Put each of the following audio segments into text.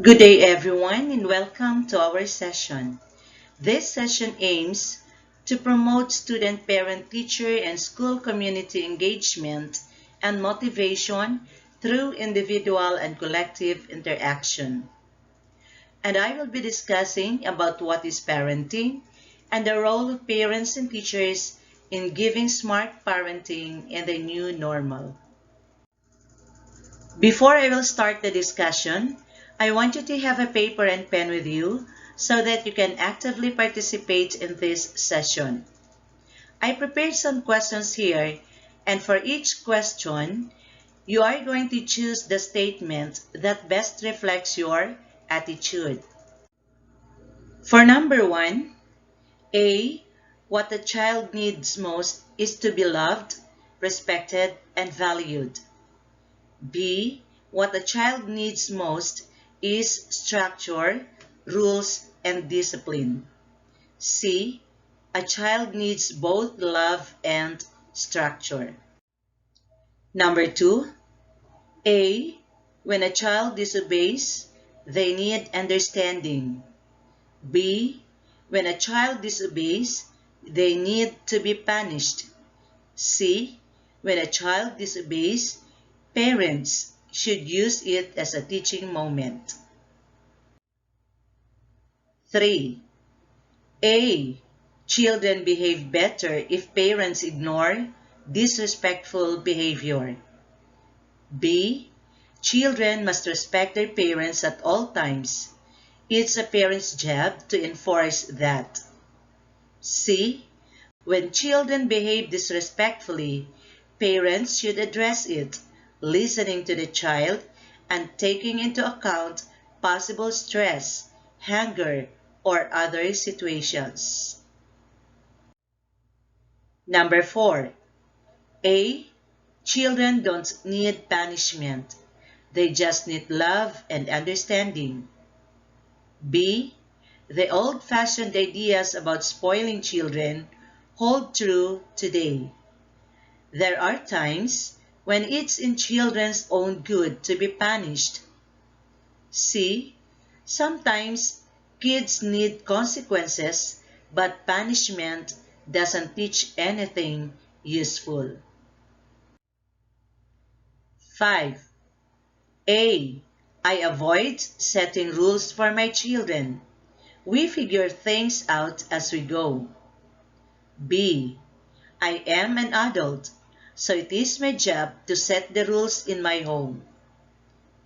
Good day, everyone, and welcome to our session. This session aims to promote student, parent, teacher, and school community engagement and motivation through individual and collective interaction. And I will be discussing about what is parenting and the role of parents and teachers in giving smart parenting in the new normal. Before I will start the discussion, I want you to have a paper and pen with you so that you can actively participate in this session. I prepared some questions here, and for each question, you are going to choose the statement that best reflects your attitude. For number one, A, what the child needs most is to be loved, respected, and valued. B, what a child needs most is structure, rules, and discipline. C, a child needs both love and structure. Number two, A, when a child disobeys, they need understanding. B, when a child disobeys, they need to be punished. C, when a child disobeys, parents should use it as a teaching moment. 3. A. Children behave better if parents ignore disrespectful behavior. B. Children must respect their parents at all times. It's a parent's job to enforce that. C. When children behave disrespectfully, parents should address it, listening to the child and taking into account possible stress, anger, or other situations. Number 4. A. Children don't need punishment. They just need love and understanding. B. The old-fashioned ideas about spoiling children hold true today. There are times when it's in children's own good to be punished. C. Sometimes kids need consequences, but punishment doesn't teach anything useful. 5. A. I avoid setting rules for my children. We figure things out as we go. B. I am an adult, so it is my job to set the rules in my home.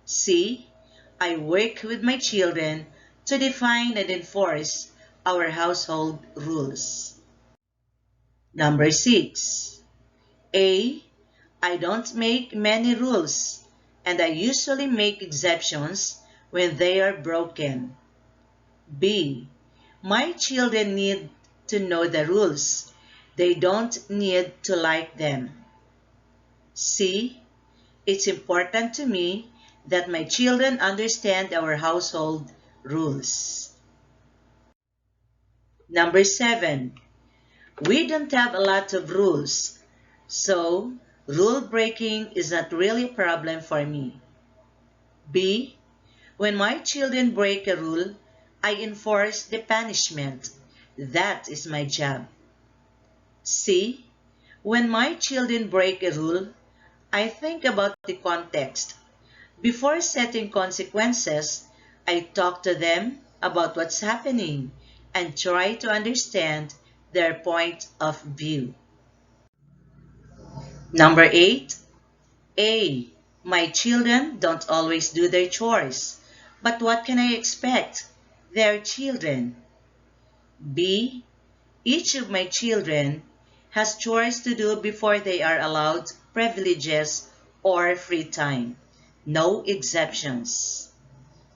C. I work with my children to define and enforce our household rules. Number 6. A. I don't make many rules, and I usually make exceptions when they are broken. B. My children need to know the rules. They don't need to like them. C. It's important to me that my children understand our household rules. Number 7. We don't have a lot of rules, so rule breaking is not really a problem for me. B. When my children break a rule, I enforce the punishment. That is my job. C. When my children break a rule, I think about the context. Before setting consequences, I talk to them about what's happening and try to understand their point of view. Number 8. A. My children don't always do their chores, but what can I expect? They're children. B. Each of my children has chores to do before they are allowed privileges or free time. No exceptions.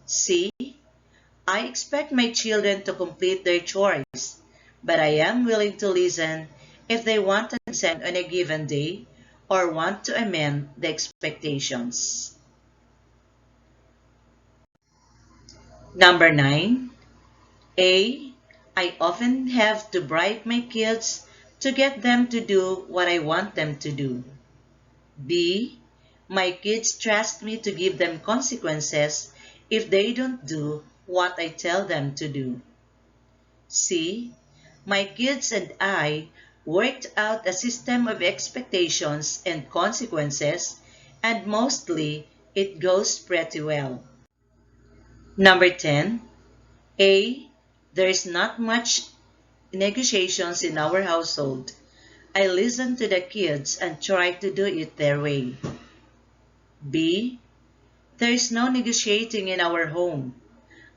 C. I expect my children to complete their chores, but I am willing to listen if they want an exam on a given day or want to amend the expectations. Number 9. A. I often have to bribe my kids to get them to do what I want them to do. B. My kids trust me to give them consequences if they don't do what I tell them to do. C. My kids and I worked out a system of expectations and consequences, and mostly it goes pretty well. Number 10. A. There is not much negotiations in our household. I listen to the kids and try to do it their way. B. There is no negotiating in our home.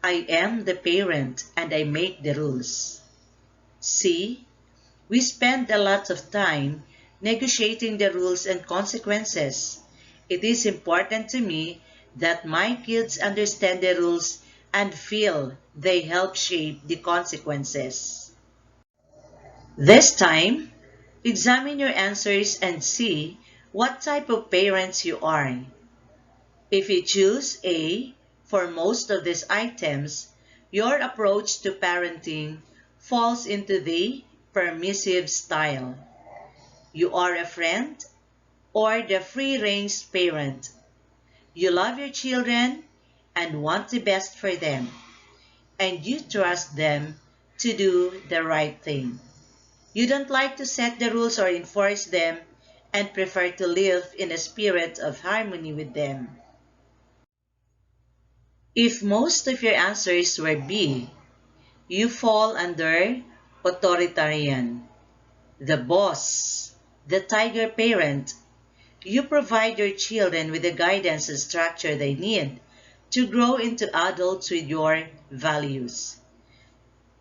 I am the parent and I make the rules. C. We spend a lot of time negotiating the rules and consequences. It is important to me that my kids understand the rules and feel they help shape the consequences. This time, examine your answers and see what type of parents you are. If you choose A for most of these items, your approach to parenting falls into the permissive style. You are a friend or the free-range parent. You love your children and want the best for them, and you trust them to do the right thing. You don't like to set the rules or enforce them and prefer to live in a spirit of harmony with them. If most of your answers were B, you fall under authoritarian, the boss, the tiger parent. You provide your children with the guidance and structure they need to grow into adults with your values.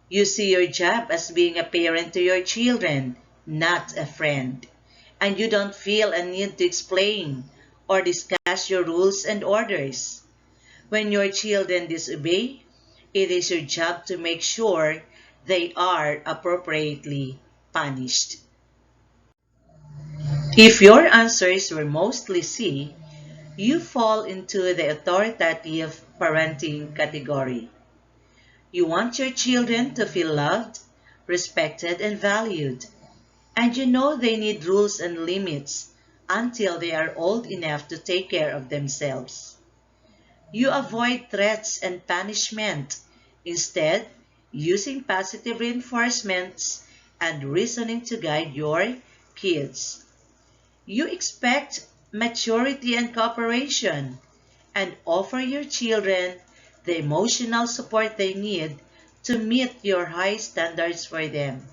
You see your job as being a parent to your children, not a friend. And you don't feel a need to explain or discuss your rules and orders. When your children disobey, it is your job to make sure they are appropriately punished. If your answers were mostly C, you fall into the authoritative parenting category. You want your children to feel loved, respected, and valued. And you know they need rules and limits until they are old enough to take care of themselves. You avoid threats and punishment, instead using positive reinforcements and reasoning to guide your kids. You expect maturity and cooperation and offer your children the emotional support they need to meet your high standards for them.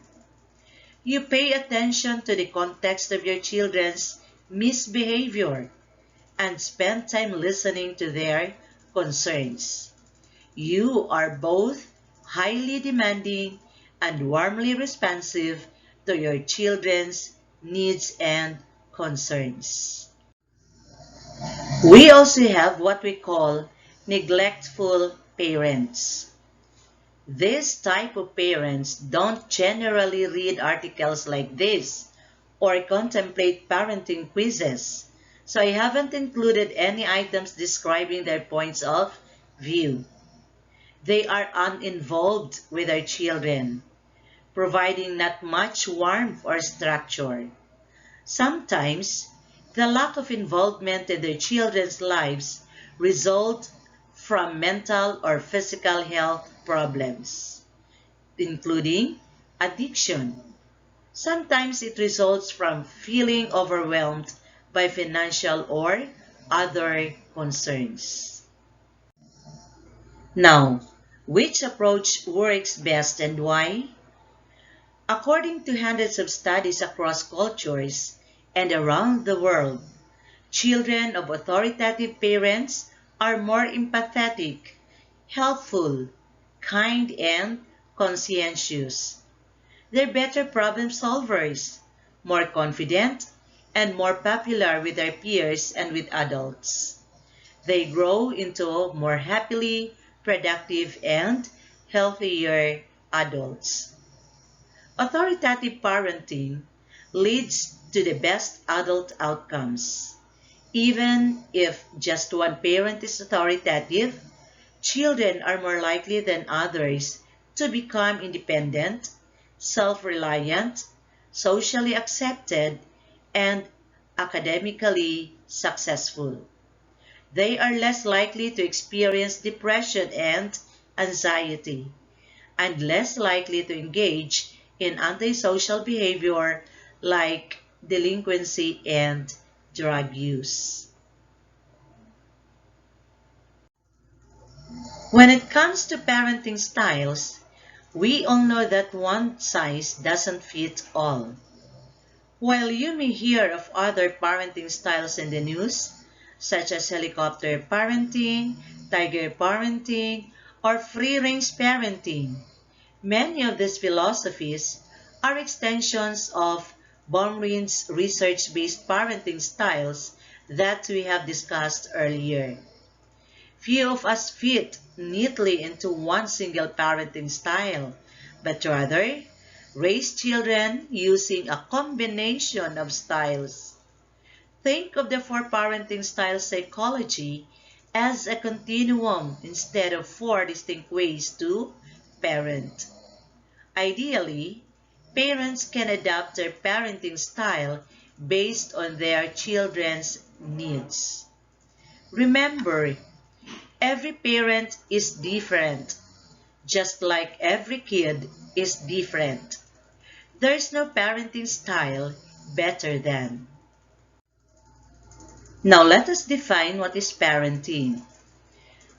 You pay attention to the context of your children's misbehavior and spend time listening to their concerns. You are both highly demanding and warmly responsive to your children's needs and concerns. We also have what we call neglectful parents. This type of parents don't generally read articles like this or contemplate parenting quizzes, so I haven't included any items describing their points of view. They are uninvolved with their children, providing not much warmth or structure. Sometimes, the lack of involvement in their children's lives results from mental or physical health problems, including addiction. Sometimes it results from feeling overwhelmed by financial or other concerns. Now, which approach works best and why? According to hundreds of studies across cultures and around the world, children of authoritative parents are more empathetic, helpful, kind, and conscientious. They're better problem solvers, more confident, and more popular with their peers and with adults. They grow into more happily, productive, and healthier adults. Authoritative parenting leads to the best adult outcomes. Even if just one parent is authoritative, children are more likely than others to become independent, self-reliant, socially accepted, and academically successful. They are less likely to experience depression and anxiety, and less likely to engage in antisocial behavior like delinquency and drug use. When it comes to parenting styles, we all know that one size doesn't fit all. While you may hear of other parenting styles in the news, such as helicopter parenting, tiger parenting, or free-range parenting, many of these philosophies are extensions of Baumrind's research-based parenting styles that we have discussed earlier. Few of us fit neatly into one single parenting style, but rather raise children using a combination of styles. Think of the four parenting style psychology as a continuum instead of four distinct ways to parent. Ideally, parents can adapt their parenting style based on their children's needs. Remember, every parent is different, just like every kid is different. There's no parenting style better than. Now let us define what is parenting.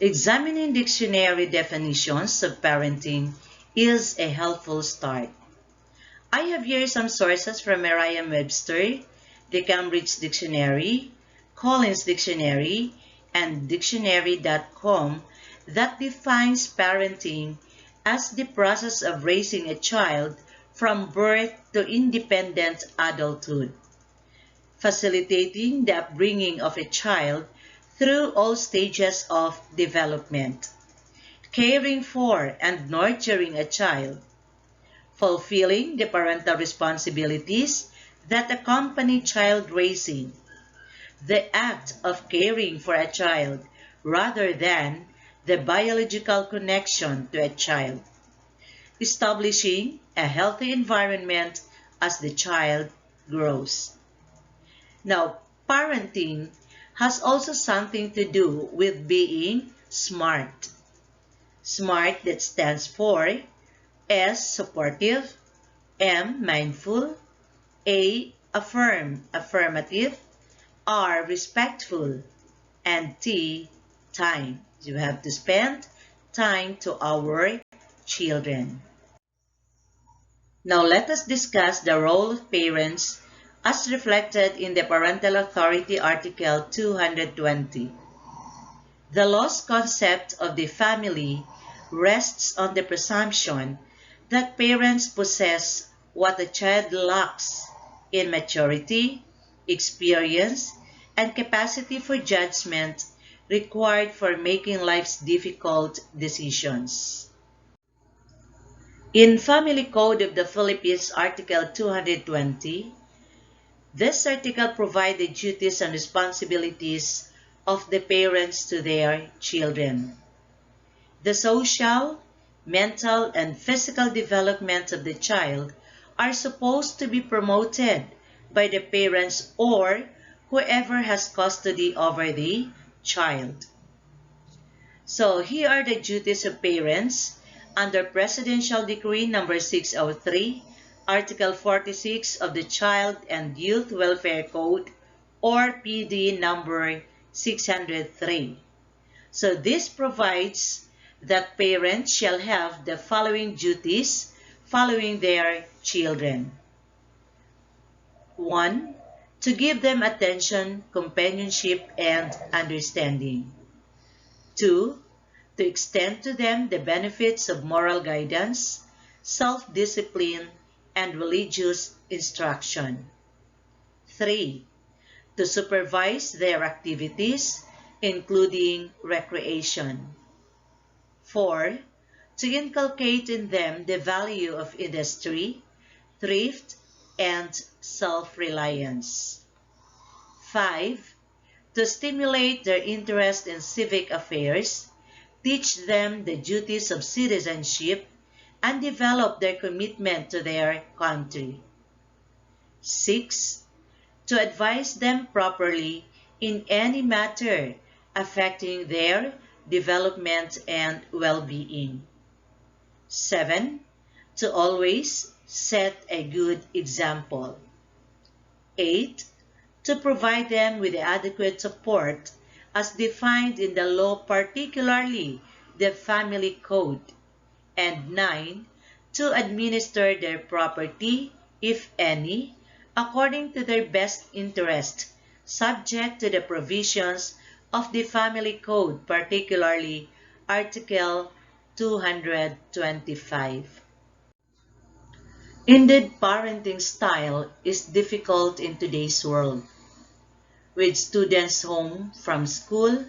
Examining dictionary definitions of parenting is a helpful start. I have here some sources from Merriam-Webster, the Cambridge Dictionary, Collins Dictionary, and Dictionary.com that defines parenting as the process of raising a child from birth to independent adulthood, facilitating the upbringing of a child through all stages of development, caring for and nurturing a child, fulfilling the parental responsibilities that accompany child raising, the act of caring for a child rather than the biological connection to a child, establishing a healthy environment as the child grows. Now, parenting has also something to do with being smart. SMART, that stands for S, supportive, M, mindful, A, affirmative, R, respectful, and T, time. You have to spend time to our children. Now let us discuss the role of parents as reflected in the Parental Authority Article 220. The law's concept of the family rests on the presumption that parents possess what a child lacks in maturity, experience, and capacity for judgment required for making life's difficult decisions. In Family Code of the Philippines, Article 220, this article provides the duties and responsibilities of the parents to their children. The social, mental, and physical development of the child are supposed to be promoted by the parents or whoever has custody over the child. So here are the duties of parents under Presidential Decree number 603, Article 46 of the Child and Youth Welfare Code, or PD number 603. So this provides that parents shall have the following duties following their children. 1. To give them attention, companionship, and understanding. 2. To extend to them the benefits of moral guidance, self-discipline, and religious instruction. 3. To supervise their activities, including recreation. 4. To inculcate in them the value of industry, thrift, and self-reliance. 5. To stimulate their interest in civic affairs, teach them the duties of citizenship, and develop their commitment to their country. 6. To advise them properly in any matter affecting their development and well-being. 7. To always set a good example. 8. To provide them with adequate support as defined in the law, particularly the Family Code. And 9. To administer their property, if any, according to their best interest, subject to the provisions of the Family Code, particularly Article 225. Indeed, parenting style is difficult in today's world. With students home from school,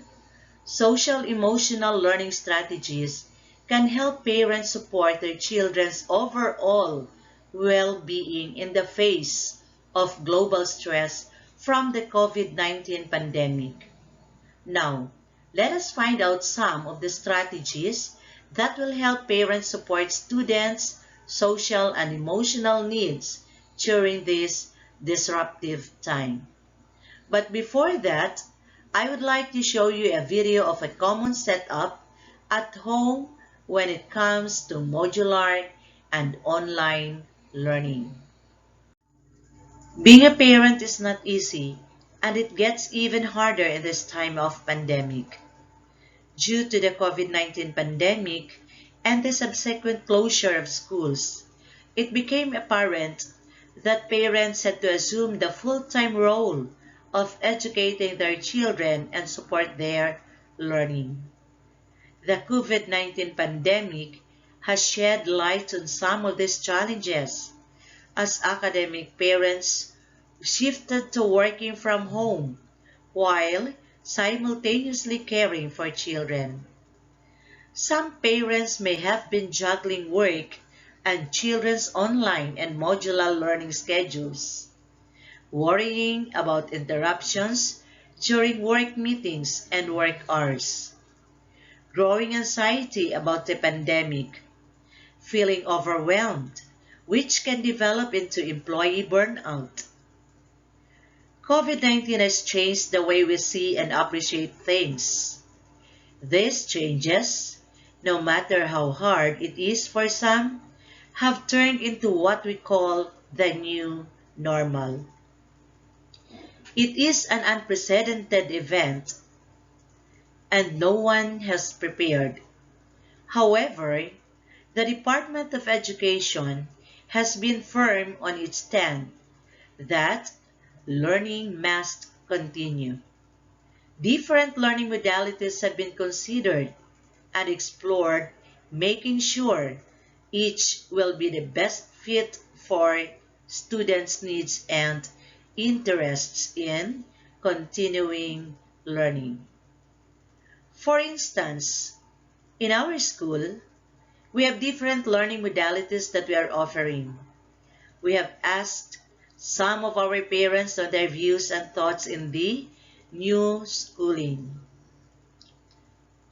social emotional learning strategies can help parents support their children's overall well-being in the face of global stress from the COVID-19 pandemic. Now, let us find out some of the strategies that will help parents support students' social and emotional needs during this disruptive time. But before that, I would like to show you a video of a common setup at home when it comes to modular and online learning. Being a parent is not easy, and it gets even harder in this time of pandemic. Due to the COVID-19 pandemic and the subsequent closure of schools, it became apparent that parents had to assume the full-time role of educating their children and support their learning. The COVID-19 pandemic has shed light on some of these challenges as academic parents shifted to working from home while simultaneously caring for children. Some parents may have been juggling work and children's online and modular learning schedules, worrying about interruptions during work meetings and work hours, growing anxiety about the pandemic, feeling overwhelmed, which can develop into employee burnout. COVID-19 has changed the way we see and appreciate things. These changes, no matter how hard it is for some, have turned into what we call the new normal. It is an unprecedented event, and no one has prepared. However, the Department of Education has been firm on its stand that learning must continue. Different learning modalities have been considered and explored, making sure each will be the best fit for students' needs and interests in continuing learning. For instance, in our school, we have different learning modalities that we are offering. We have asked some of our parents on their views and thoughts in the new schooling.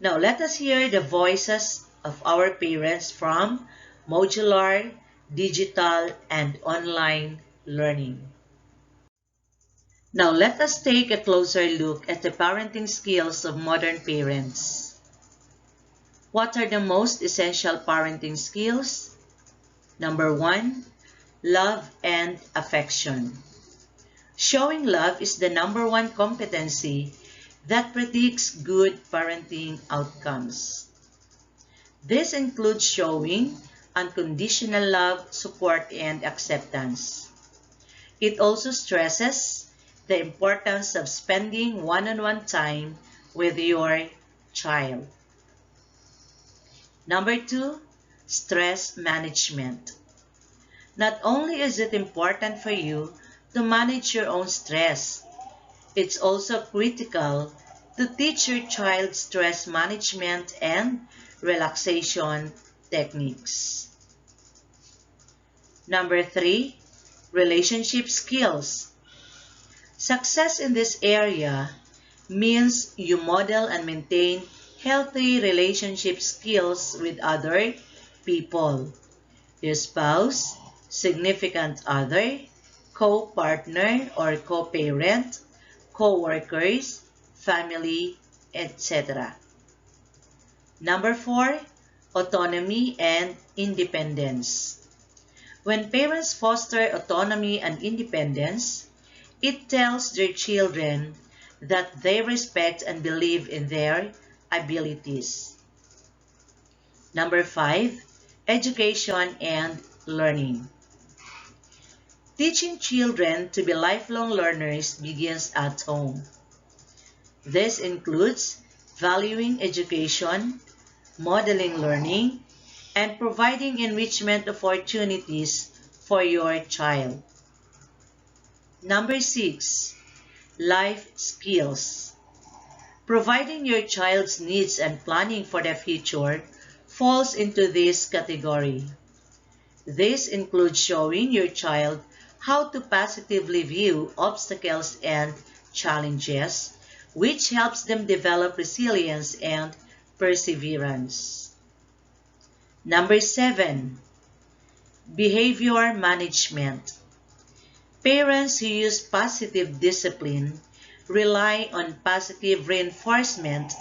Now, let us hear the voices of our parents from modular, digital, and online learning. Now, let us take a closer look at the parenting skills of modern parents. What are the most essential parenting skills? Number 1, love and affection. Showing love is the number 1 competency that predicts good parenting outcomes. This includes showing unconditional love, support, and acceptance. It also stresses the importance of spending one-on-one time with your child. Number 2, stress management. Not only is it important for you to manage your own stress, it's also critical to teach your child stress management and relaxation techniques. Number 3, relationship skills. Success in this area means you model and maintain healthy relationship skills with other people, your spouse, significant other, co-partner or co-parent, co-workers, family, etc. Number 4, autonomy and independence. When parents foster autonomy and independence, it tells their children that they respect and believe in their abilities. Number 5, education and learning. Teaching children to be lifelong learners begins at home. This includes valuing education, modeling learning, and providing enrichment opportunities for your child. Number 6, life skills. Providing your child's needs and planning for the future falls into this category. This includes showing your child how to positively view obstacles and challenges, which helps them develop resilience and perseverance. Number 7, behavior management. Parents who use positive discipline rely on positive reinforcement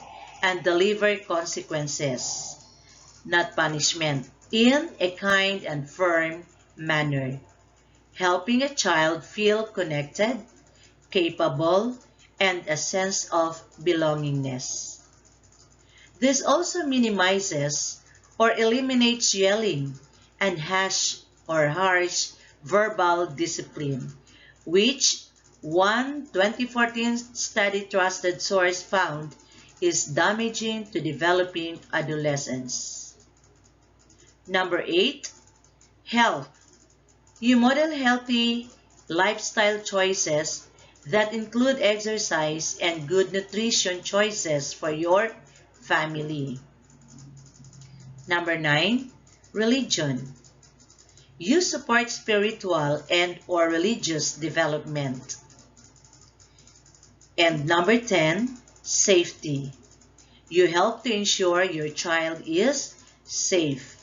and deliver consequences, not punishment, in a kind and firm manner, helping a child feel connected, capable, and a sense of belongingness. This also minimizes or eliminates yelling and harsh verbal discipline, which one 2014 study trusted source found is damaging to developing adolescents. Number 8, health. You model healthy lifestyle choices that include exercise and good nutrition choices for your family. Number 9, religion. You support spiritual and or religious development. And number 10, safety. You help to ensure your child is safe.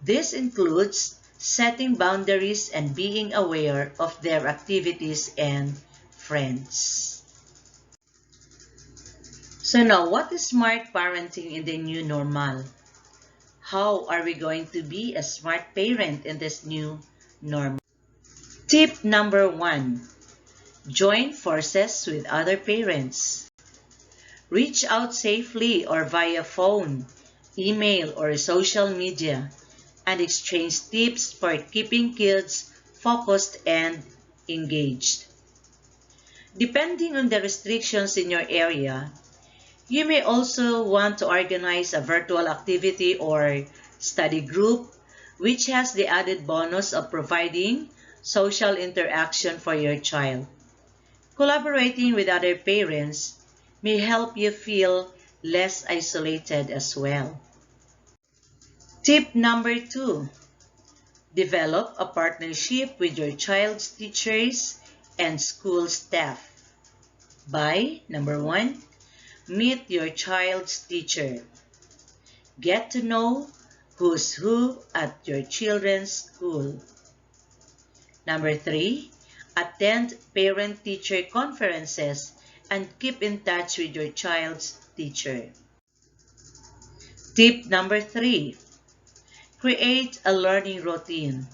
This includes setting boundaries and being aware of their activities and friends. So now, what is smart parenting in the new normal? How are we going to be a smart parent in this new normal? Tip number 1, join forces with other parents. Reach out safely or via phone, email, or social media and exchange tips for keeping kids focused and engaged. Depending on the restrictions in your area, you may also want to organize a virtual activity or study group, which has the added bonus of providing social interaction for your child. Collaborating with other parents may help you feel less isolated as well. Tip number 2, develop a partnership with your child's teachers and school staff by, number 1, meet your child's teacher. Get to know who's who at your children's school. Number 3, attend parent-teacher conferences and keep in touch with your child's teacher. Tip number 3, create a learning routine.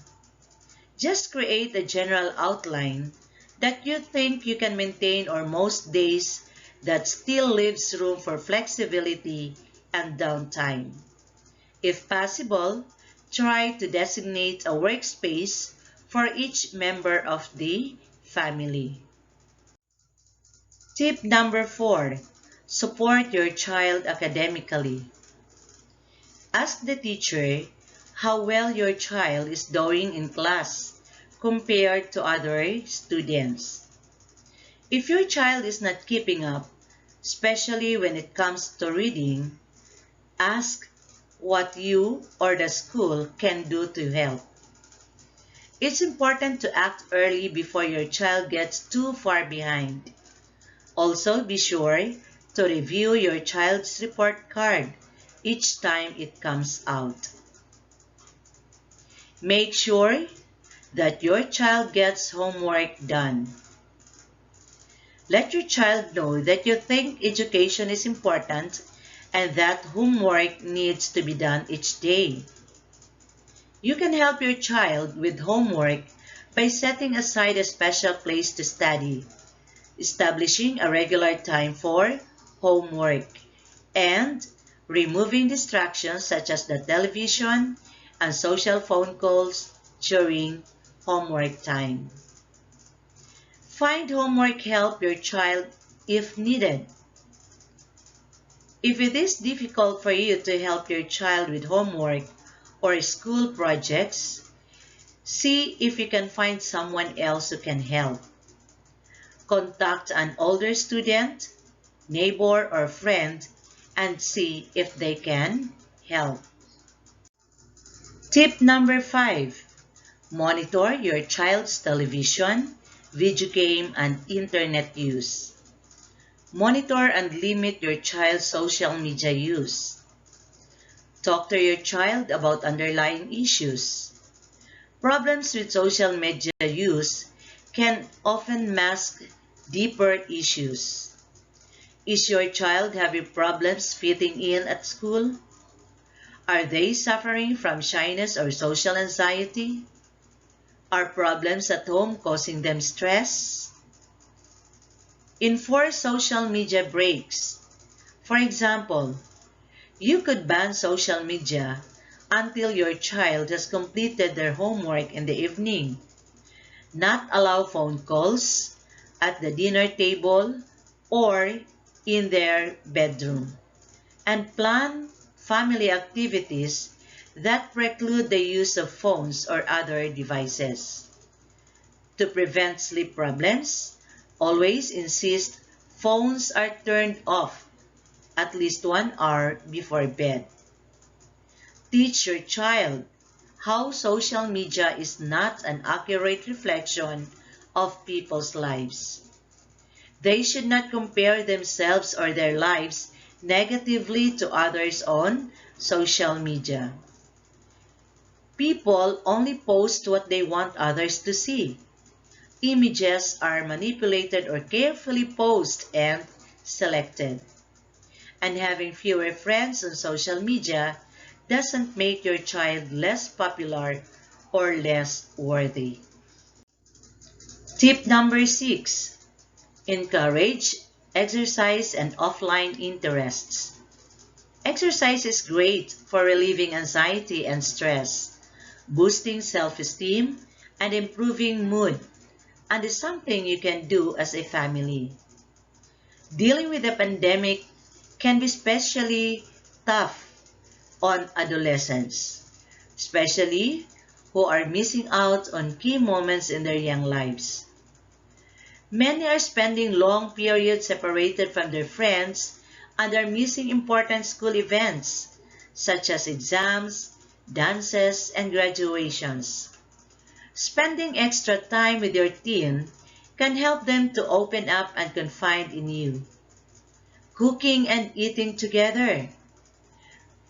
Just create a general outline that you think you can maintain on most days that still leaves room for flexibility and downtime. If possible, try to designate a workspace for each member of the family. Tip number 4, support your child academically. Ask the teacher how well your child is doing in class compared to other students. If your child is not keeping up, especially when it comes to reading, ask what you or the school can do to help. It's important to act early before your child gets too far behind. Also, be sure to review your child's report card each time it comes out. Make sure that your child gets homework done. Let your child know that you think education is important and that homework needs to be done each day. You can help your child with homework by setting aside a special place to study, establishing a regular time for homework, and removing distractions such as the television and social phone calls during homework time. Find homework help your child if needed. If it is difficult for you to help your child with homework or school projects, see if you can find someone else who can help. Contact an older student, neighbor, or friend and see if they can help. Tip number 5. Monitor your child's television, video game, and internet use. Monitor and limit your child's social media use. Talk to your child about underlying issues. Problems with social media use can often mask deeper issues. Is your child having problems fitting in at school? Are they suffering from shyness or social anxiety? Are problems at home causing them stress? Enforce social media breaks. For example, you could ban social media until your child has completed their homework in the evening. Not allow phone calls at the dinner table or in their bedroom. And plan family activities that preclude the use of phones or other devices. To prevent sleep problems, always insist phones are turned off at least 1 hour before bed. Teach your child how social media is not an accurate reflection of people's lives. They should not compare themselves or their lives negatively to others on social media. People only post what they want others to see. Images are manipulated or carefully posted and selected. And having fewer friends on social media doesn't make your child less popular or less worthy. Tip number 6. Encourage exercise and offline interests. Exercise is great for relieving anxiety and stress, boosting self-esteem, and improving mood, and is something you can do as a family. Dealing with the pandemic can be especially tough on adolescents, especially who are missing out on key moments in their young lives. Many are spending long periods separated from their friends and are missing important school events such as exams, dances, and graduations. Spending extra time with your teen can help them to open up and confide in you. Cooking and eating together.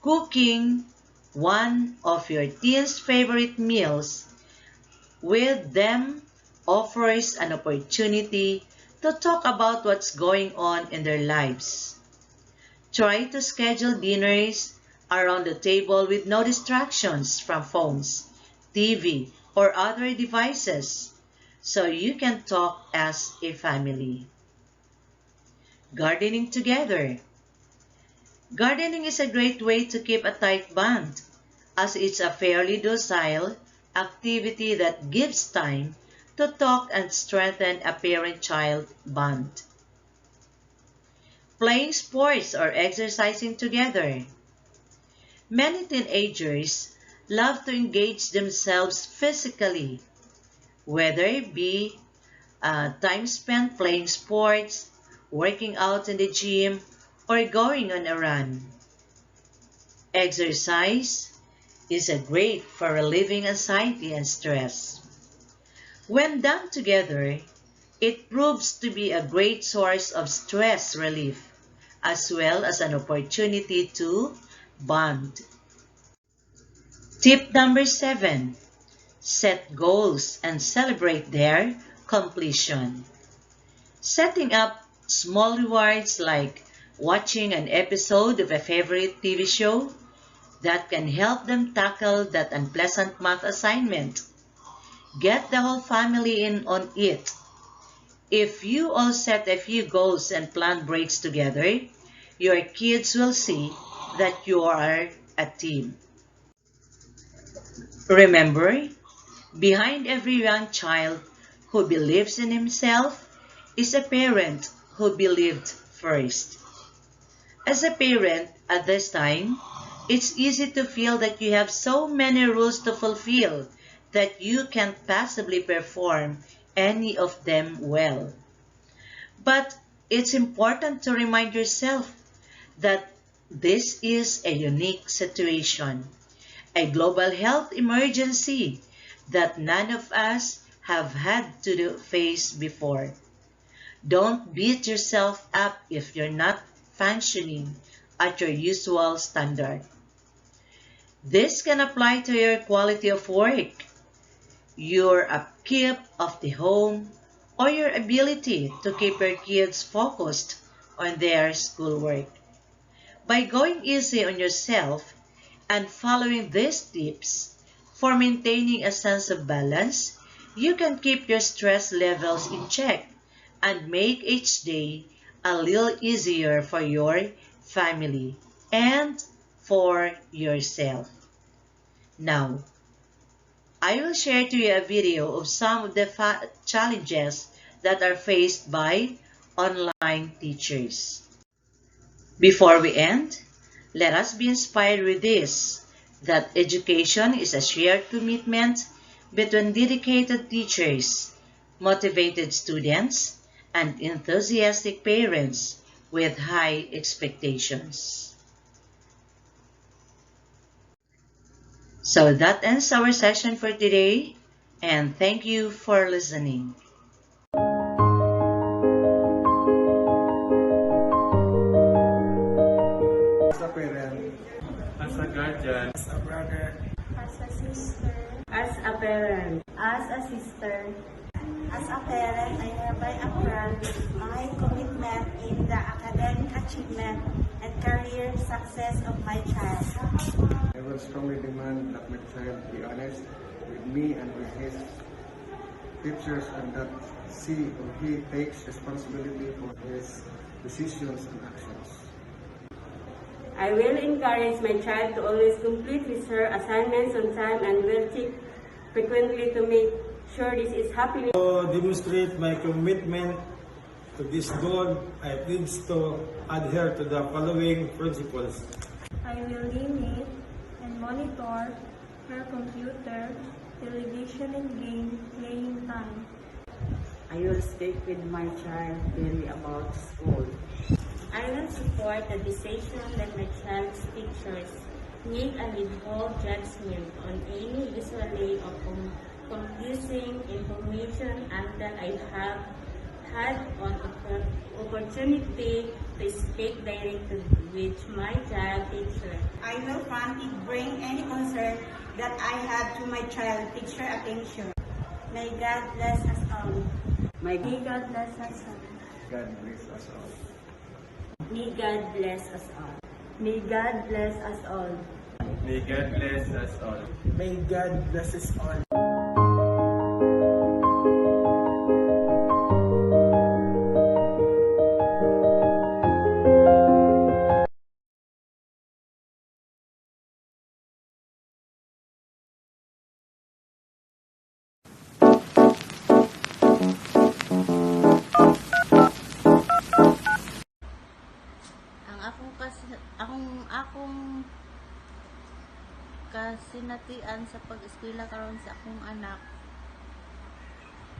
Cooking one of your teen's favorite meals with them offers an opportunity to talk about what's going on in their lives. Try to schedule dinners around the table with no distractions from phones, TV, or other devices, so you can talk as a family. Gardening together. Gardening is a great way to keep a tight bond, as it's a fairly docile activity that gives time to talk and strengthen a parent-child bond. Playing sports or exercising together. Many teenagers love to engage themselves physically, whether it be time spent playing sports, working out in the gym, or going on a run. Exercise is great for relieving anxiety and stress. When done together, it proves to be a great source of stress relief, as well as an opportunity to bond. Tip number 7. Set goals and celebrate their completion. Setting up small rewards like watching an episode of a favorite TV show that can help them tackle that unpleasant math assignment. Get the whole family in on it. If you all set a few goals and plan breaks together, your kids will see that you are a team. Remember, behind every young child who believes in himself is a parent who believed first. As a parent at this time, it's easy to feel that you have so many rules to fulfill that you can't possibly perform any of them well. But it's important to remind yourself that this is a unique situation, a global health emergency that none of us have had to face before. Don't beat yourself up if you're not functioning at your usual standard. This can apply to your quality of work, your upkeep of the home, or your ability to keep your kids focused on their schoolwork. By going easy on yourself and following these tips for maintaining a sense of balance, you can keep your stress levels in check and make each day a little easier for your family and for yourself. Now, I will share to you a video of some of the challenges that are faced by online teachers. Before we end, let us be inspired with this, that education is a shared commitment between dedicated teachers, motivated students, and enthusiastic parents with high expectations. So that ends our session for today, and thank you for listening. As a parent, As a guardian, as a brother, As a sister, As a parent, as a sister, As a parent, I hereby affirm my commitment in the academic achievement and career success of my child. I will strongly demand that my child be honest with me and with his teachers, and that she or he takes responsibility for his decisions and actions. I will encourage my child to always complete his her assignments on time and will check frequently to make sure this is happening. To demonstrate my commitment to this goal, I pledge to adhere to the following principles. I will limit and monitor her computer, television and game playing time. I will speak with my child daily about school. I will support the decision that my child's teachers make and withhold judgment on any usual way of confusing information until I have had an opportunity to speak directly with my child teacher. I will promptly bring any concern that I have to my child teacher attention. May God bless us all. May May God bless us all. God bless us all. May God bless us all. May God bless us all. may God bless us all. May God bless us all. Ang akong kasinatian sa pag-eskwela karon sa akong anak,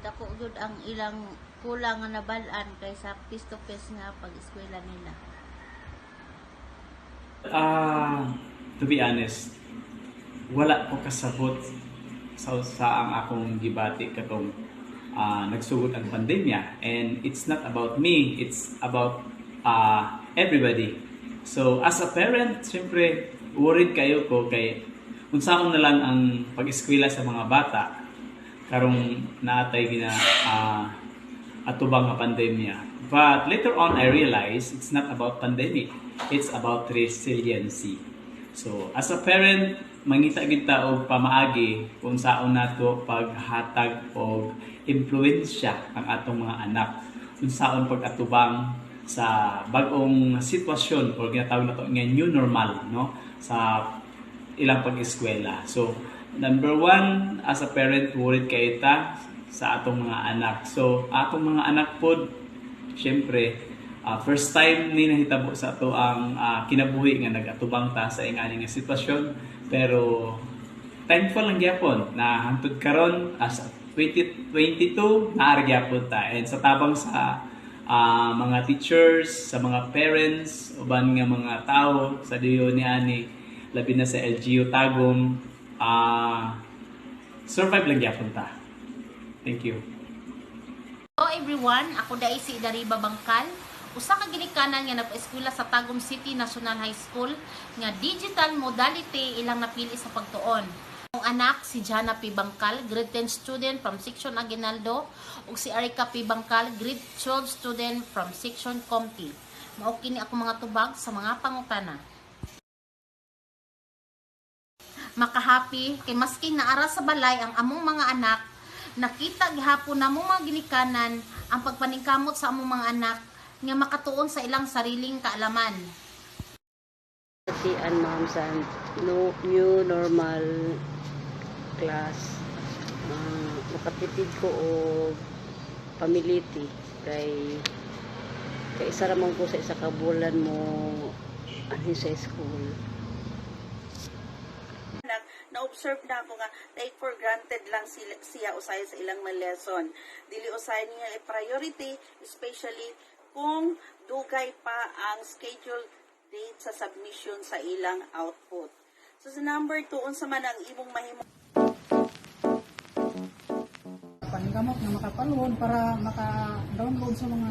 dako gud ang ilang kulang nga nabal-an kaysa face to face nga pag-eskwela nila. To be honest, wala ko kasabot sa ang akong gibati katong nagsugod ang pandemya, and it's not about me, it's about everybody. So as a parent, siyempre worried kayo ko kay unsaon na lang ang pag-eskwela sa mga bata karong naatay gina atubang nga pandemya. But later on, I realized it's not about pandemic. It's about resiliency. So, as a parent, mangita kita og pamaagi kung saon nato paghatag og impluwensya ang atong mga anak. Kung saon pag-atubang sa bag-ong sitwasyon o ginatawag nato nga new normal, no, sa ilang pag-eskwela. So, number one, as a parent, worried kayo ta sa atong mga anak. So, atong mga anak po, syempre, first time ni nahitabo sa ato ang kinabuhi nga nag-atubang ta sa ingani nga sitwasyon. Pero, thankful lang gyapon na hangtod karon as 2022 naari gyapon ta. And sa tabang sa mga teachers, sa mga parents, uban nga mga tao sa diyo ni ani, labi na sa LGU Tagum, survive lang gyapon ta. Thank you. Hello everyone, ako dai si Dariba Bangkal. Usa ka ginikanan nga nag-eskwela sa Tagum City National High School nga digital modality ilang napili sa pagtuon. Ang anak si Jana P. Bangkal, grade 10 student from section Aguinaldo, ug si Erica P. Bangkal, grade 12 student from section Comti. Mao kini ako mga tubag sa mga pangutana. Makahappy kay maski naara sa balay ang among mga anak, nakita gihapon na mga ginikanan ang pagpaningkamot sa among mga anak nga makatuon sa ilang sariling kaalaman. Si ma'am sa new normal class, makatipid ko o pamiliti kay isa ramang ko sa isa ka bulan mo ani sa school. Na-observe na ako nga, take for granted lang siya usay sa ilang mga lesson. Dili usay niya priority, especially kung dugay pa ang schedule date sa submission sa ilang output. So sa number 2, unsa man ang imong mahimo paningkamot nga makapalon para maka-download sa mga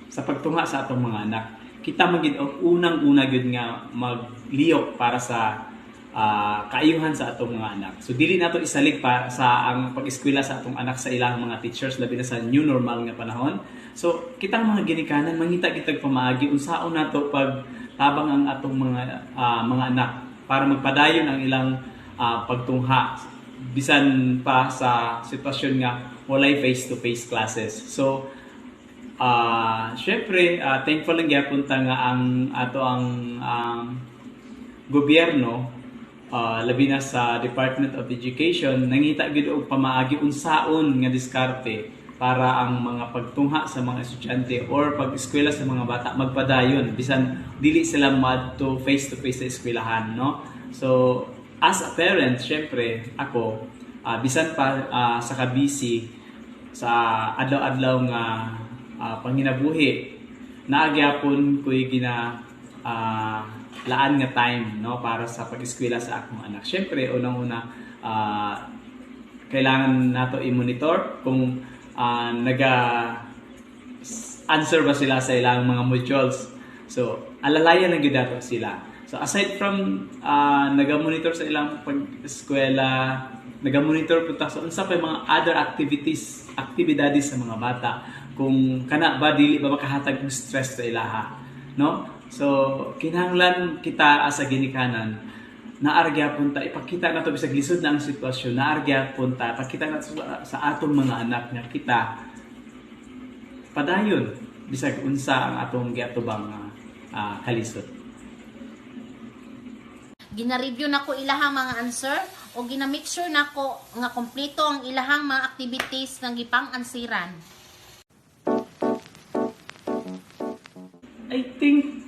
sa pagtungha sa atong mga anak, kita magid og unang-una gyud nga magliyok para sa kaayuhan sa atong mga anak. So dili nato isalig pa sa ang pag-eskwela sa atong anak sa ilang mga teachers labi na sa new normal nga panahon. So kitang mga ginikanan mangita kitag pamaagi unsaon nato pag tabang ang atong mga anak para magpadayon ang ilang pagtungha bisan pa sa sitwasyon nga walay face-to-face classes. So syempre, thankful lang gyapon ta nga ang ato ang gobyerno, labi na sa Department of Education, nangita gid og pamaagi unsaon nga diskarte para ang mga pagtungha sa mga estudyante or pag-eskwela sa mga bata magpadayon bisan dili sila madto face-to-face sa eskwelahan, no? So, as a parent, syempre, ako, bisan pa sa kabisi sa adlaw-adlaw nga panginabuhi naagyapon ko'y laan nga time, no, para sa pag-eskwela sa akong anak. Syempre, unang-una kailangan nato i-monitor kung naga-answer ba sila sa ilang mga modules. So, alalayan lang gyud dato sila. So, aside from naga-monitor sa ilang pag-eskwela, naga-monitor po ta sa unsa pa mga other aktibidades sa mga bata, kung kana ba dili ba makahatag ng stress sa ilaha, no? So kinahanglan kita as a ginikanan naargya punta ipakita nato bisag lisod na ang sitwasyon, naargya punta ipakita nato sa atong mga anak nga kita padayon bisag unsa ang atong giatubang kalisod. Gina-review nako ilahang mga answer o gina-make sure nako nga kompleto ang ilahang mga activities nga gipang-ansiran. I think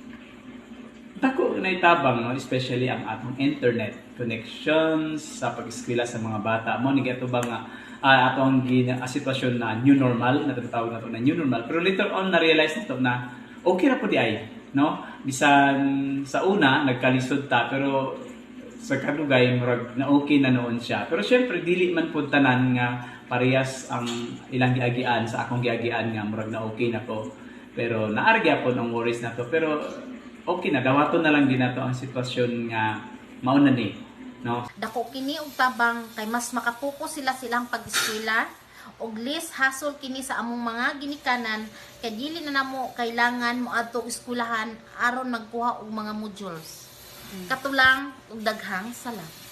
dako na itabang, no? Especially ang atong internet connections sa pag-eskwela sa mga bata mo ni gato ba nga atong sitwasyon na new normal na tinatawag nato na new normal, pero later on na realize nato na okay ra po di ay, no? Bisan sa una nagkalisod ta pero sa kadugay murag na okay na noon siya, pero syempre dili man pud tanan nga parehas ang ilang giagian sa akong giagian nga murag na okay na ko. Pero naargya po ang worries na to. Pero okay na, dawaton na lang din na to ang sitwasyon nga mauna ni. No? Dako kini og tabang kay mas makapokus sila silang pag-eskwela og list hasol kini sa among mga ginikanan kay dili na namo kailangan moadto eskwelahan aron magkuha og mga modules. Katulang ug daghang salamat.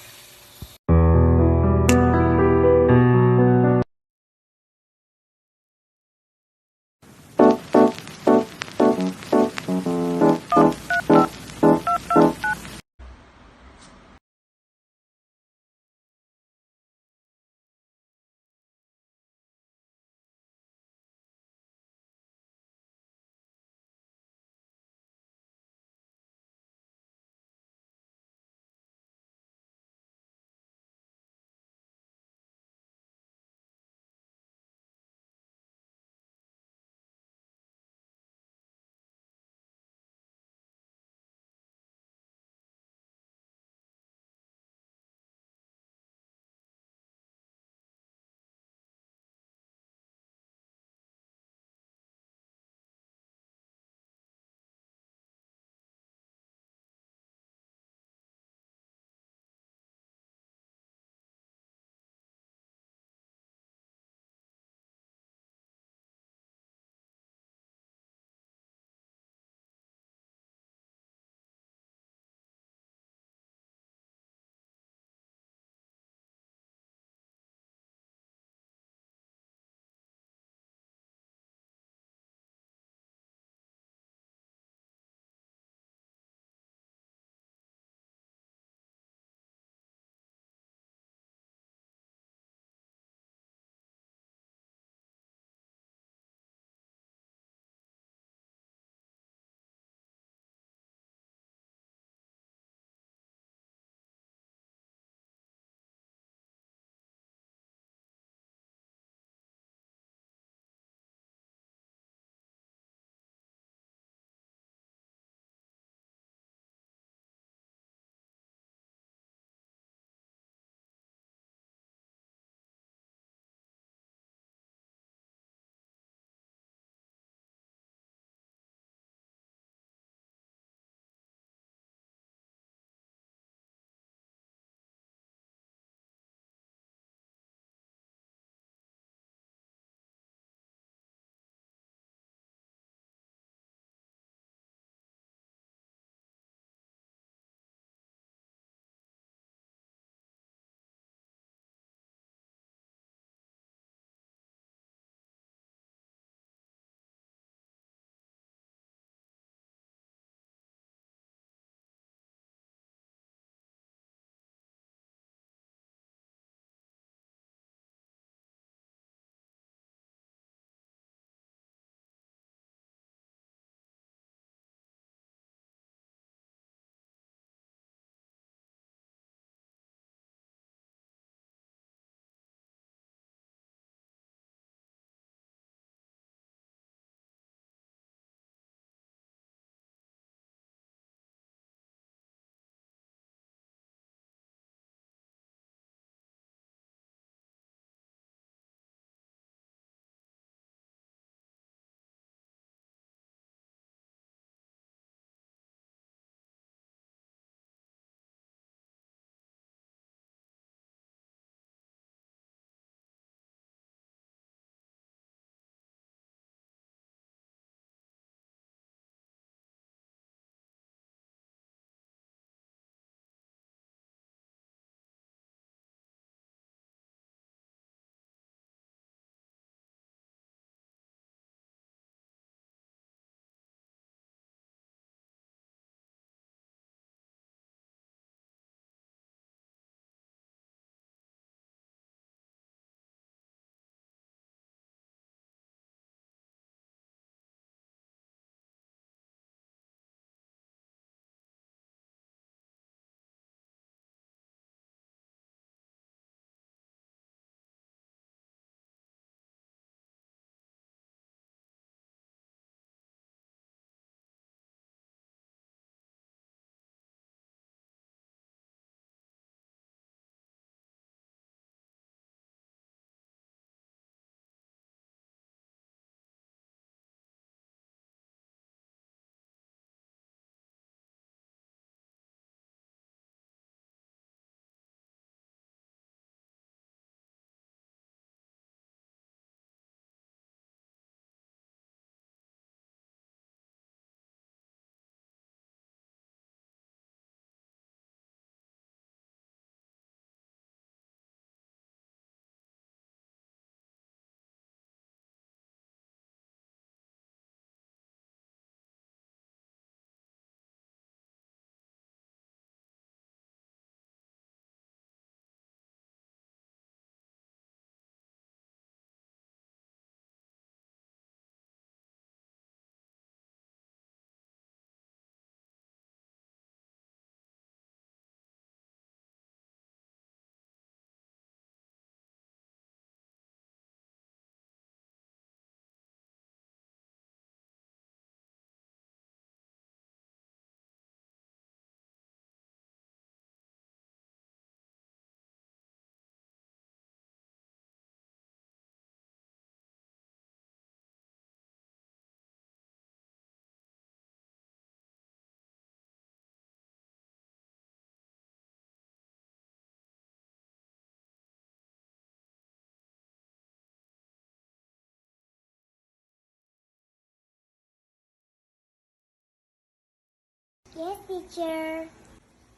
Yes, teacher.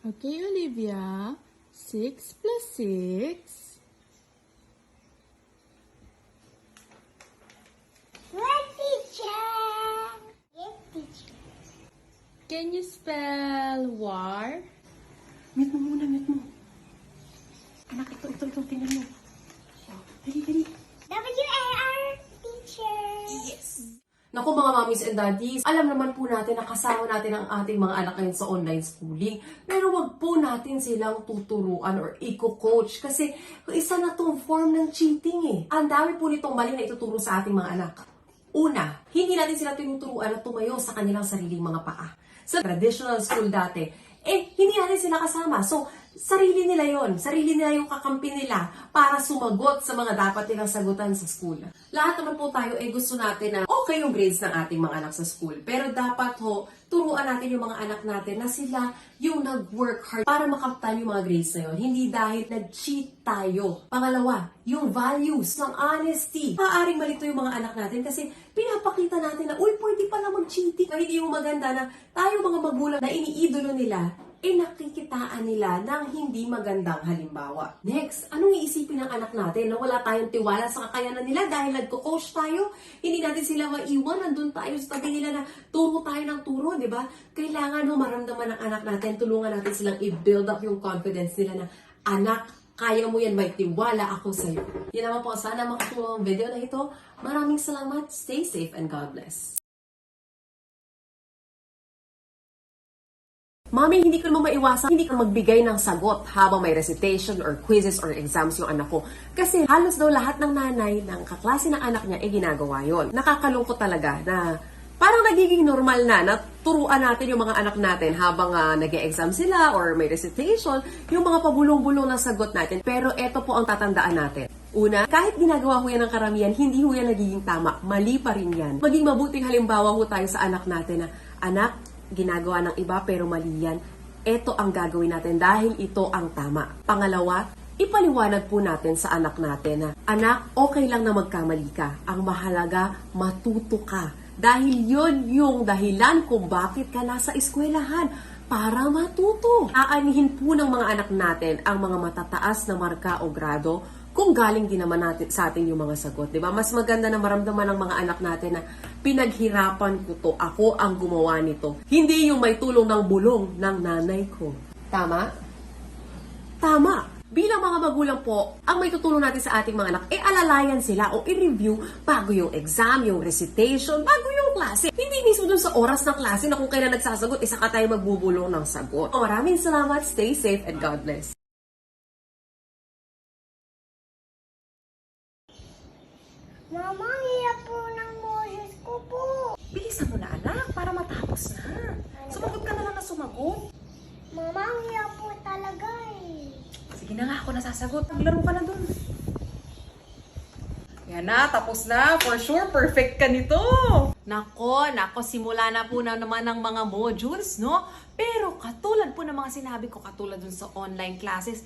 Okay, Olivia. 6 plus 6. 12, teacher. Yes, teacher. Can you spell war? Mute mo muna, mute mo. Anak, ito, tingnan mo. Dali. W-A-R, teacher. Yes. Naku mga mommies and daddies, alam naman po natin na kasama natin ang ating mga anak ngayon sa online schooling. Pero wag po natin silang tuturuan or i-coach kasi isa na tong form ng cheating eh. Ang dami po nitong mali na ituturo sa ating mga anak. Una, hindi natin sila tinuturuan na tumayo sa kanilang sariling mga paa. Sa traditional school dati, hindi natin sila kasama. So, sarili nila yon, sarili nila yung kakampi nila para sumagot sa mga dapat nilang sagutan sa school. Lahat naman po tayo gusto natin na okay yung grades ng ating mga anak sa school. Pero dapat turuan natin yung mga anak natin na sila yung nag-work hard para makamtan yung mga grades na yun. Hindi dahil nag-cheat tayo. Pangalawa, yung values ng honesty. Maaaring malito yung mga anak natin kasi pinapakita natin na, uy, pwede pala mag-cheating. Hindi yung maganda na tayo mga magulang na iniidolo nila, nakikitaan nila ng hindi magandang halimbawa. Next, anong iisipin ng anak natin na wala tayong tiwala sa kakayanan nila dahil nagko-coach tayo? Hindi natin sila maiwan, nandun tayo sa tabi nila na turo tayo ng turo, di ba? Kailangan maramdaman ng anak natin, tulungan natin silang i-build up yung confidence nila na, anak, kaya mo yan, may tiwala ako sa'yo. Yan naman po, sana makatulong ang video na ito. Maraming salamat, stay safe, and God bless. Mami, hindi ko naman maiwasan, hindi ka magbigay ng sagot habang may recitation or quizzes or exams yung anak ko. Kasi halos daw lahat ng nanay ng kaklase ng anak niya ginagawa yon. Nakakalungkot talaga na parang nagiging normal na turuan natin yung mga anak natin habang nag-e-exam sila or may recitation, yung mga pabulong-bulong na sagot natin. Pero eto po ang tatandaan natin. Una, kahit ginagawa ho yan ng karamihan, hindi ho yan nagiging tama. Mali pa rin yan. Maging mabuting halimbawa ho tayo sa anak natin na, anak, ginagawa ng iba pero mali yan. Ito ang gagawin natin dahil ito ang tama. Pangalawa, ipaliwanag po natin sa anak natin na, anak, okay lang na magkamali ka. Ang mahalaga, matuto ka. Dahil yon yung dahilan kung bakit ka nasa eskwelahan. Para matuto. Aanihin po ng mga anak natin ang mga matataas na marka o grado kung galing din naman natin sa atin yung mga sagot. Diba? Mas maganda na maramdaman ng mga anak natin na pinaghirapan ko to, ako ang gumawa nito. Hindi yung may tulong ng bulong ng nanay ko. Tama? Tama. Bilang mga magulang po, ang may tutulong natin sa ating mga anak, alalayan sila o i-review bago yung exam, yung recitation, bago yung klase. Hindi mismo dun sa oras ng klase na kung kailan nagsasagot, saka tayo magbubulong ng sagot. Maraming salamat, stay safe, and God bless. Mama, hirap po ng boses ko po. Bilisan mo na anak, para matapos na. Sumagot ka na lang na sumagot. Mama, ang hirap po talaga eh. Sige na nga, ako nasasagot. Maglaro ka na dun. Yan na, tapos na. For sure, perfect ka nito. Nako, simula na po na naman ng mga modules, no? Pero katulad po ng mga sinabi ko, katulad dun sa online classes,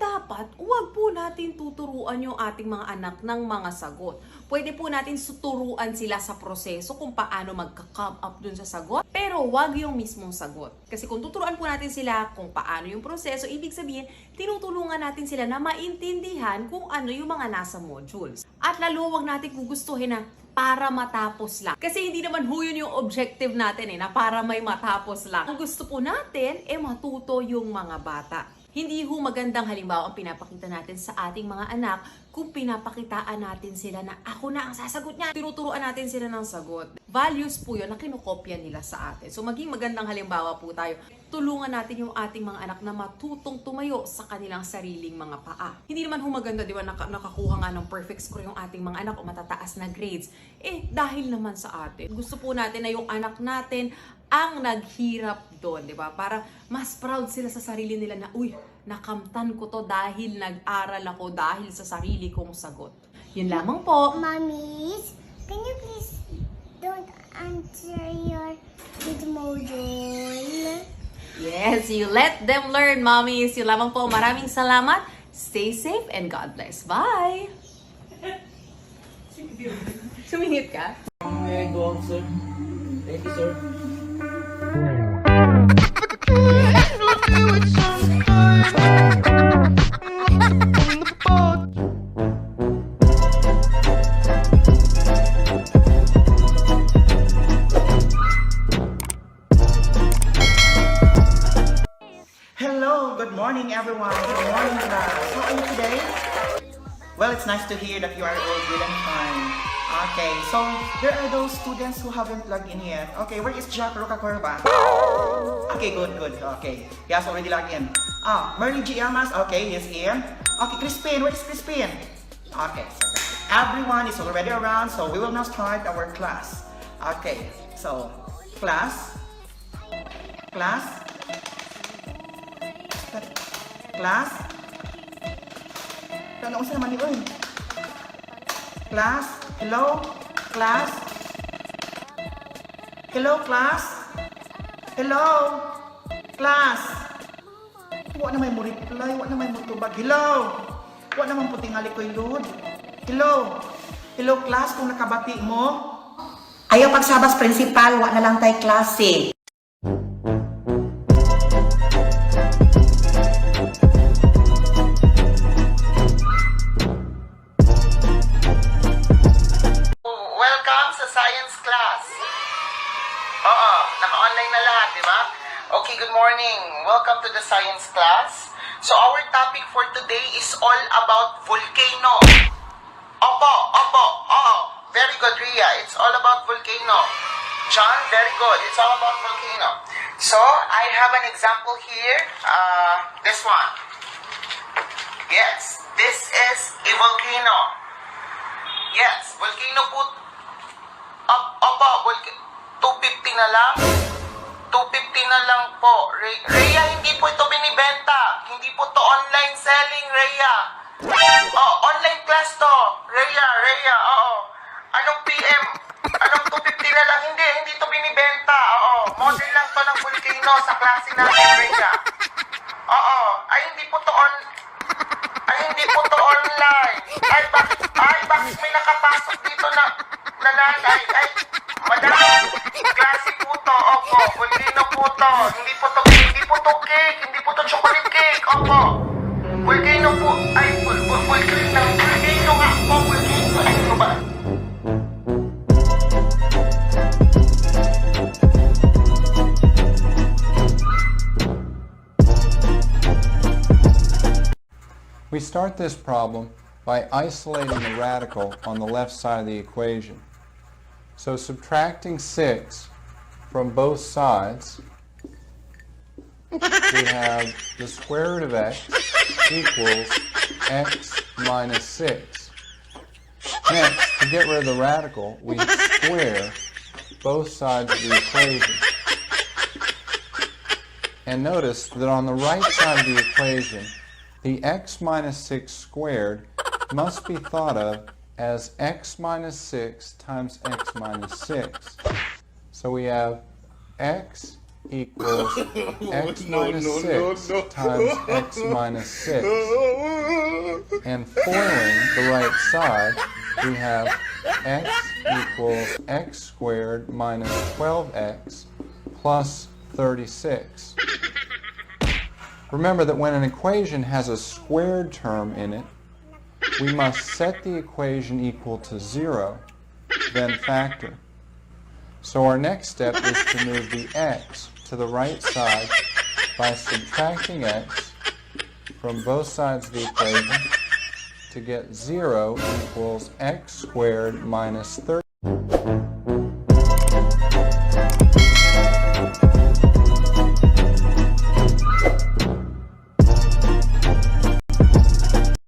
dapat huwag po natin tuturuan yung ating mga anak ng mga sagot. Pwede po natin tuturuan sila sa proseso kung paano magka-come up dun sa sagot, pero huwag yung mismong sagot. Kasi kung tuturuan po natin sila kung paano yung proseso, ibig sabihin, tinutulungan natin sila na maintindihan kung ano yung mga nasa modules. At lalo huwag natin gugustuhin na para matapos lang. Kasi hindi naman yun yung objective natin na para may matapos lang. Ang gusto po natin, matuto yung mga bata. Hindi magandang halimbawa ang pinapakita natin sa ating mga anak kung pinapakitaan natin sila na ako na ang sasagot niya. Tinuturuan natin sila ng sagot. Values po yun na kinukopya nila sa atin. So maging magandang halimbawa po tayo. Tulungan natin yung ating mga anak na matutong tumayo sa kanilang sariling mga paa. Hindi naman maganda, di ba, nakakuha nga ng perfect score yung ating mga anak o matataas na grades. Dahil naman sa atin. Gusto po natin na yung anak natin ang naghirap doon, di ba? Para mas proud sila sa sarili nila na, uy, nakamtan ko to dahil nag-aral ako dahil sa sarili kong sagot. Yun lamang po. Mommies, can you please don't answer your module? Yes, you let them learn, mommies. Yun lamang po. Maraming salamat. Stay safe and God bless. Bye! Sumingit ka? May I go out, sir? Thank you, sir. good morning everyone. Good morning class. How are you today? Well, it's nice to hear that you are all good and fine. Okay, so there are those students who haven't logged in yet. Okay, where is Jack Rocacorba? Okay, good. Okay, he has already logged in. Merly G. Amas. Okay, he's in. Okay, Crispin. Where is Crispin? Okay, so everyone is already around, so we will now start our class. Okay, so class. Ano sa naman yun? Class, hello? Class? Hello, class? Hello? Class? Wa na may mo reply, wa na may mo tubag. Hello? Wa naman po tingali ko'y load. Hello? Hello, class, kung nakabati mo? Ayaw pagsabas principal, wa na lang tay klase. Welcome sa science class. Oo, naka-online na lahat, di ba? Okay, good morning. Welcome to the science class. So our topic for today is all about volcano. Opo. Very good, Ria. It's all about volcano. John, very good. It's all about volcano. So, I have an example here. This one. Yes, this is a volcano. Yes, volcano po. Opo, 250 na lang. 250 na lang po. Rhea, hindi po ito binibenta. Hindi po to online selling, Rhea. Oh, online class to. Rhea, oo. Anong PM? Anong 250 na lang? Hindi to binibenta. Oo, model lang to ng volcano sa klase natin, Rhea. Oo, hindi po to online. Bakit may nakapasok dito na nanay? Madam, klase po to. Opo, volcano po to. Hindi po to cake, hindi po to chocolate cake. Opo. Volcano po. Volcano nga po. Volcano. Ano ba? We start this problem by isolating the radical on the left side of the equation. So subtracting 6 from both sides, we have the square root of x equals x minus 6. Next, to get rid of the radical, we square both sides of the equation. And notice that on the right side of the equation, the x minus 6 squared must be thought of as x minus 6 times x minus 6. So we have x equals x minus 6 times x minus 6. And foiling the right side, we have x equals x squared minus 12x plus 36. Remember that when an equation has a squared term in it, we must set the equation equal to 0, then factor. So our next step is to move the x to the right side by subtracting x from both sides of the equation to get 0 equals x squared minus 36.